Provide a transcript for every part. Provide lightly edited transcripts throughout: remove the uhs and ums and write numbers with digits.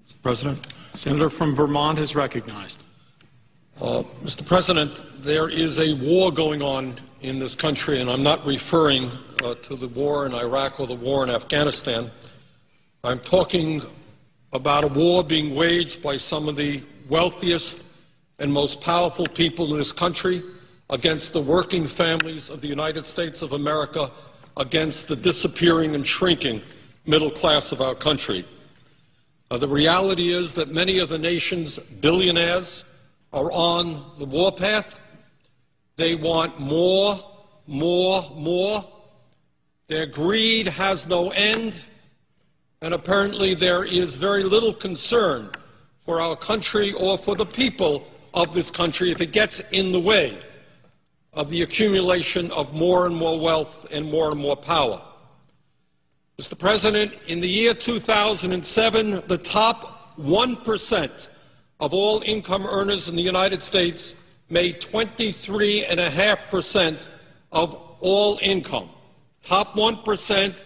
Mr. President. Senator from Vermont is recognized. Mr. President, there is a war going on in this country, and I'm not referring to the war in Iraq or the war in Afghanistan. I'm talking about a war being waged by some of the wealthiest and most powerful people in this country against the working families of the United States of America, against the disappearing and shrinking middle class of our country. The reality is that many of the nation's billionaires are on the warpath. They want more, more, more. Their greed has no end, and apparently there is very little concern for our country or for the people of this country if it gets in the way of the accumulation of more and more wealth and more power. Mr. President, in the year 2007, the top 1% of all income earners in the United States made 23.5% of all income. Top 1%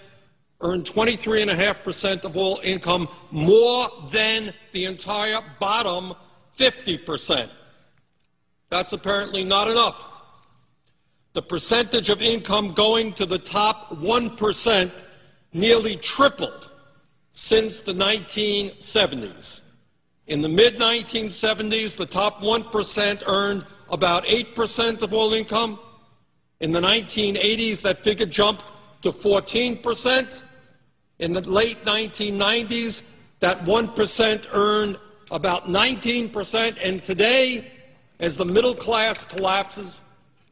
earned 23.5% of all income, more than the entire bottom 50%. That's apparently not enough. The percentage of income going to the top 1% nearly tripled since the 1970s. In the mid-1970s, the top 1% earned about 8% of all income. In the 1980s, that figure jumped to 14%. In the late 1990s, that 1% earned about 19%. And today, as the middle class collapses,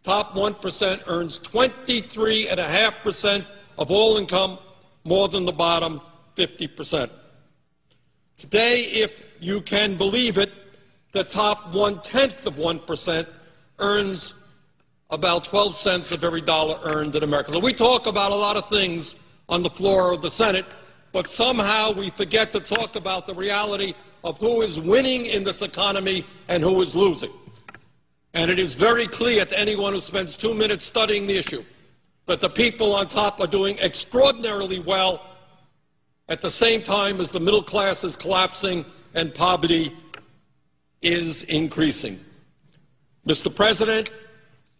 top 1% earns 23.5% of all income, more than the bottom 50%. Today, if you can believe it, the top 1/10 of 1% earns about 12 cents of every dollar earned in America. So we talk about a lot of things on the floor of the Senate, but somehow we forget to talk about the reality of who is winning in this economy and who is losing. And it is very clear to anyone who spends 2 minutes studying the issue that the people on top are doing extraordinarily well at the same time as the middle class is collapsing and poverty is increasing. Mr. President,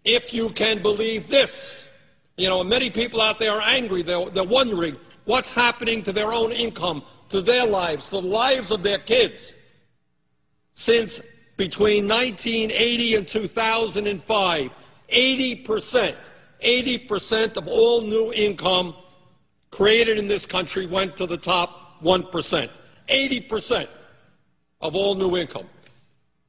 if you can believe this, many people out there are angry. They're wondering what's happening to their own income, to their lives, to the lives of their kids. Since between 1980 and 2005, 80% of all new income created in this country went to the top 1%. 80% of all new income.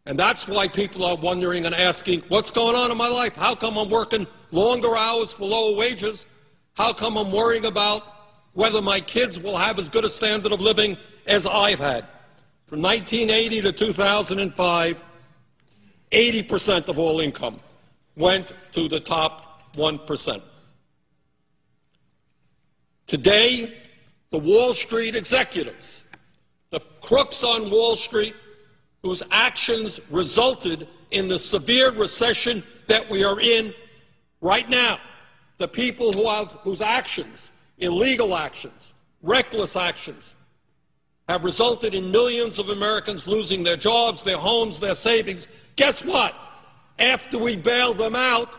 And that's why people are wondering and asking, what's going on in my life? How come I'm working longer hours for lower wages? How come I'm worrying about whether my kids will have as good a standard of living as I've had? From 1980 to 2005, 80% of all income went to the top 1%. Today, the Wall Street executives, the crooks on Wall Street, whose actions resulted in the severe recession that we are in right now, the people whose actions, illegal actions, reckless actions, have resulted in millions of Americans losing their jobs, their homes, their savings. Guess what? After we bail them out,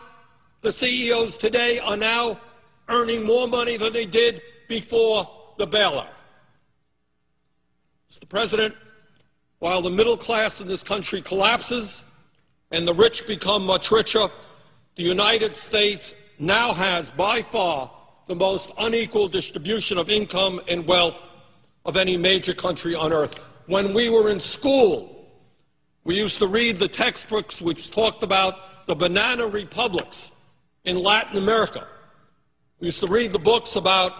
the CEOs today are now earning more money than they did before the bailout. Mr. President, while the middle class in this country collapses and the rich become much richer, the United States now has by far the most unequal distribution of income and wealth of any major country on earth. When we were in school, we used to read the textbooks which talked about the banana republics in Latin America. We used to read the books about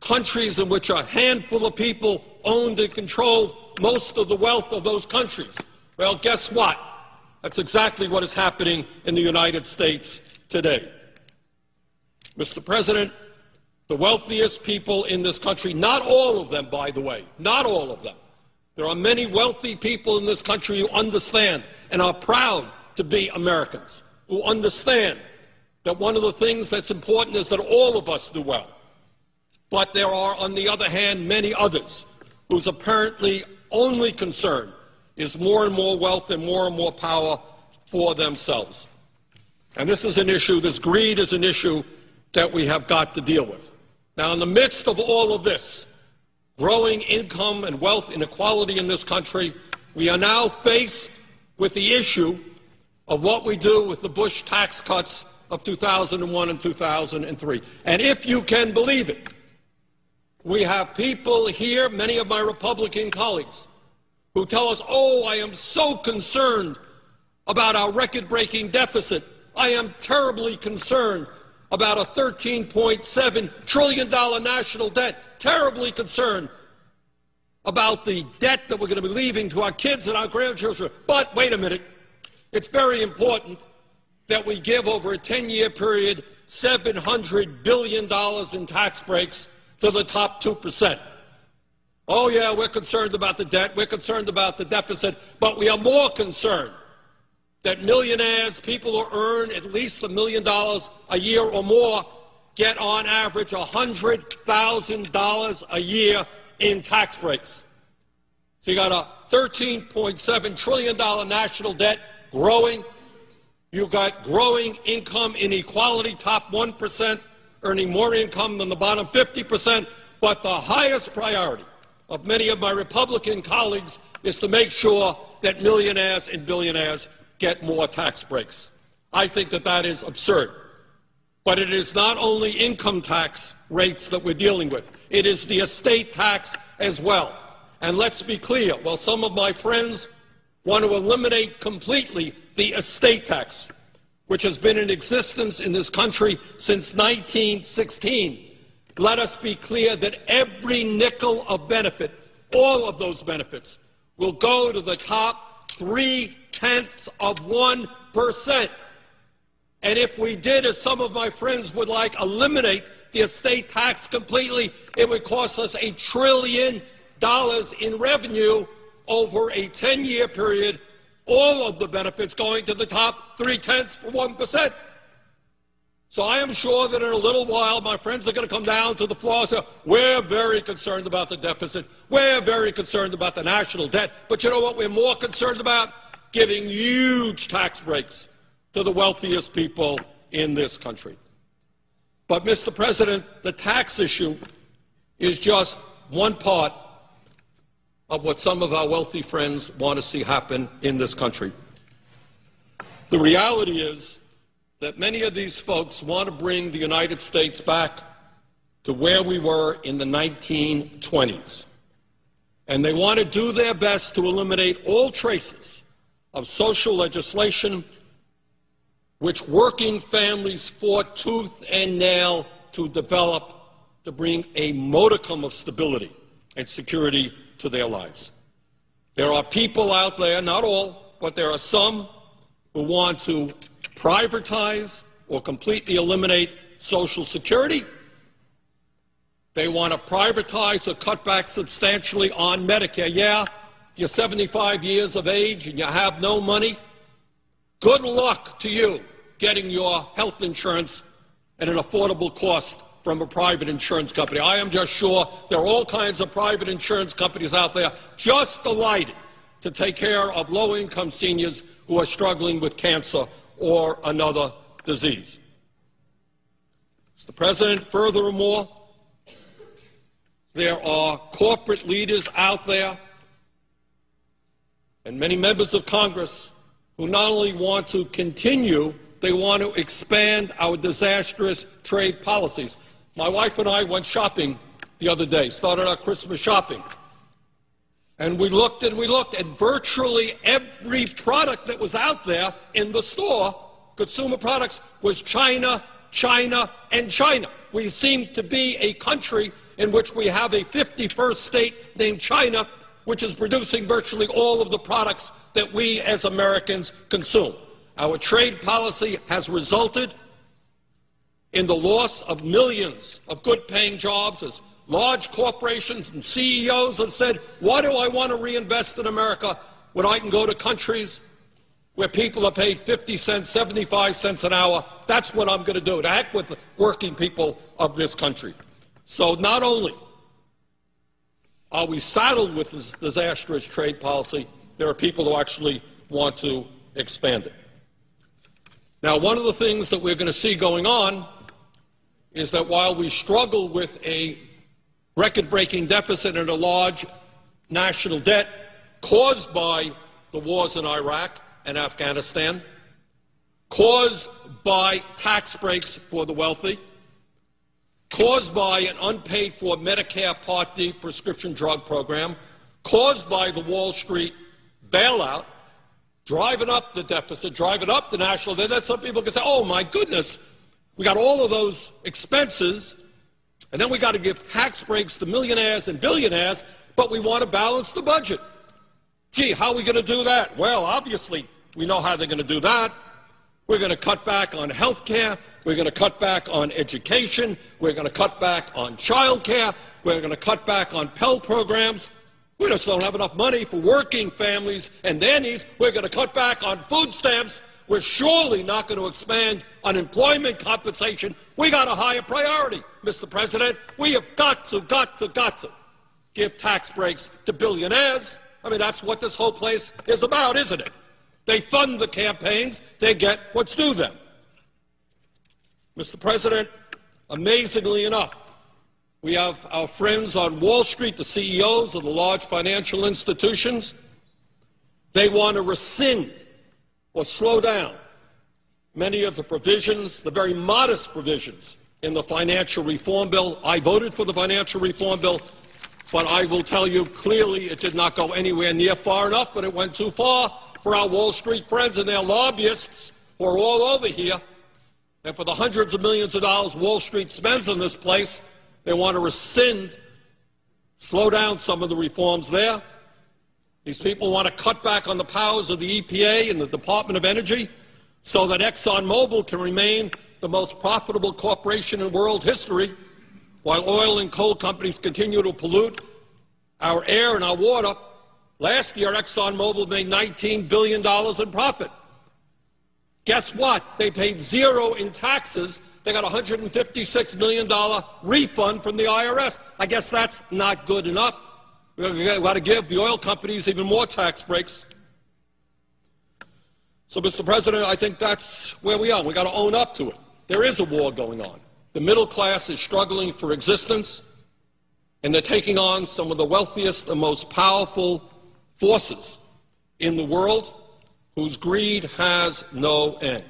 countries in which a handful of people owned and controlled most of the wealth of those countries. Well, guess what? That's exactly what is happening in the United States today. Mr. President, the wealthiest people in this country, not all of them, by the way, not all of them. There are many wealthy people in this country who understand and are proud to be Americans, who understand that one of the things that's important is that all of us do well. But there are, on the other hand, many others whose apparently only concern is more and more wealth and more power for themselves. And this is an issue, this greed is an issue that we have got to deal with. Now, in the midst of all of this, growing income and wealth inequality in this country, we are now faced with the issue of what we do with the Bush tax cuts of 2001 and 2003. And if you can believe it, we have people here, many of my Republican colleagues, who tell us, oh, I am so concerned about our record-breaking deficit. I am terribly concerned about a $13.7 trillion national debt, terribly concerned about the debt that we're going to be leaving to our kids and our grandchildren. But wait a minute, it's very important that we give over a 10-year period $700 billion in tax breaks to the top 2%. Oh, yeah, we're concerned about the debt, we're concerned about the deficit, but we are more concerned that millionaires, people who earn at least $1 million a year or more, get on average $100,000 a year in tax breaks. So you got a $13.7 trillion national debt growing. You got growing income inequality, top 1% earning more income than the bottom 50%. But the highest priority of many of my Republican colleagues is to make sure that millionaires and billionaires get more tax breaks. I think that that is absurd. But it is not only income tax rates that we're dealing with. It is the estate tax as well. And let's be clear, while some of my friends want to eliminate completely the estate tax, which has been in existence in this country since 1916, let us be clear that every nickel of benefit, all of those benefits, will go to the top 0.3%. And if we did, as some of my friends would like, eliminate the estate tax completely, it would cost us $1 trillion in revenue over a 10-year period, all of the benefits going to the top 0.3%. So I am sure that in a little while my friends are going to come down to the floor and say, we're very concerned about the deficit, we're very concerned about the national debt, but you know what we're more concerned about? Giving huge tax breaks to the wealthiest people in this country. But, Mr. President, the tax issue is just one part of what some of our wealthy friends want to see happen in this country. The reality is that many of these folks want to bring the United States back to where we were in the 1920s. And they want to do their best to eliminate all traces of social legislation which working families fought tooth and nail to develop to bring a modicum of stability and security to their lives. There are people out there, not all, but there are some who want to privatize or completely eliminate Social Security. They want to privatize or cut back substantially on Medicare. Yeah, if you're 75 years of age and you have no money, good luck to you getting your health insurance at an affordable cost from a private insurance company. I am just sure there are all kinds of private insurance companies out there just delighted to take care of low-income seniors who are struggling with cancer or another disease. Mr. President, furthermore, there are corporate leaders out there and many members of Congress who not only want to continue, they want to expand our disastrous trade policies. My wife and I went shopping the other day, started our Christmas shopping. And we looked, and virtually every product that was out there in the store, consumer products, was China, China, and China. We seem to be a country in which we have a 51st state named China, which is producing virtually all of the products that we as Americans consume. Our trade policy has resulted in the loss of millions of good-paying jobs as large corporations and CEOs have said, why do I want to reinvest in America when I can go to countries where people are paid 50 cents, 75 cents an hour? That's what I'm going to do, to heck with the working people of this country. So not only are we saddled with this disastrous trade policy? There are people who actually want to expand it. Now, one of the things that we're going to see going on is that while we struggle with a record-breaking deficit and a large national debt caused by the wars in Iraq and Afghanistan, caused by tax breaks for the wealthy, caused by an unpaid-for Medicare Part D prescription drug program, caused by the Wall Street bailout, driving up the deficit, driving up the national debt. Then some people can say, oh, my goodness, we got all of those expenses, and then we got to give tax breaks to millionaires and billionaires, but we want to balance the budget. Gee, how are we going to do that? Well, obviously, we know how they're going to do that. We're going to cut back on health care. We're going to cut back on education. We're going to cut back on child care. We're going to cut back on Pell programs. We just don't have enough money for working families and their needs. We're going to cut back on food stamps. We're surely not going to expand unemployment compensation. We got a higher priority, Mr. President. We have got to give tax breaks to billionaires. I mean, that's what this whole place is about, isn't it? They fund the campaigns. They get what's due them. Mr. President, amazingly enough, we have our friends on Wall Street, the CEOs of the large financial institutions. They want to rescind or slow down many of the provisions, the very modest provisions in the financial reform bill. I voted for the financial reform bill, but I will tell you clearly it did not go anywhere near far enough, but it went too far for our Wall Street friends and their lobbyists who are all over here. And for the hundreds of millions of dollars Wall Street spends on this place, they want to rescind, slow down some of the reforms there. These people want to cut back on the powers of the EPA and the Department of Energy so that ExxonMobil can remain the most profitable corporation in world history, while oil and coal companies continue to pollute our air and our water. Last year, ExxonMobil made $19 billion in profit. Guess what? They paid zero in taxes. They got a $156 million refund from the IRS. I guess that's not good enough. We've got to give the oil companies even more tax breaks. So, Mr. President, I think that's where we are. We've got to own up to it. There is a war going on. The middle class is struggling for existence, and they're taking on some of the wealthiest and most powerful forces in the world whose greed has no end.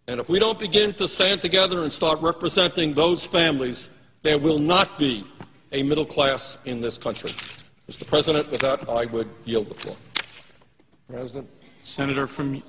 And if we don't begin to stand together and start representing those families, there will not be a middle class in this country. Mr. President, with that, I would yield the floor. President. Senator from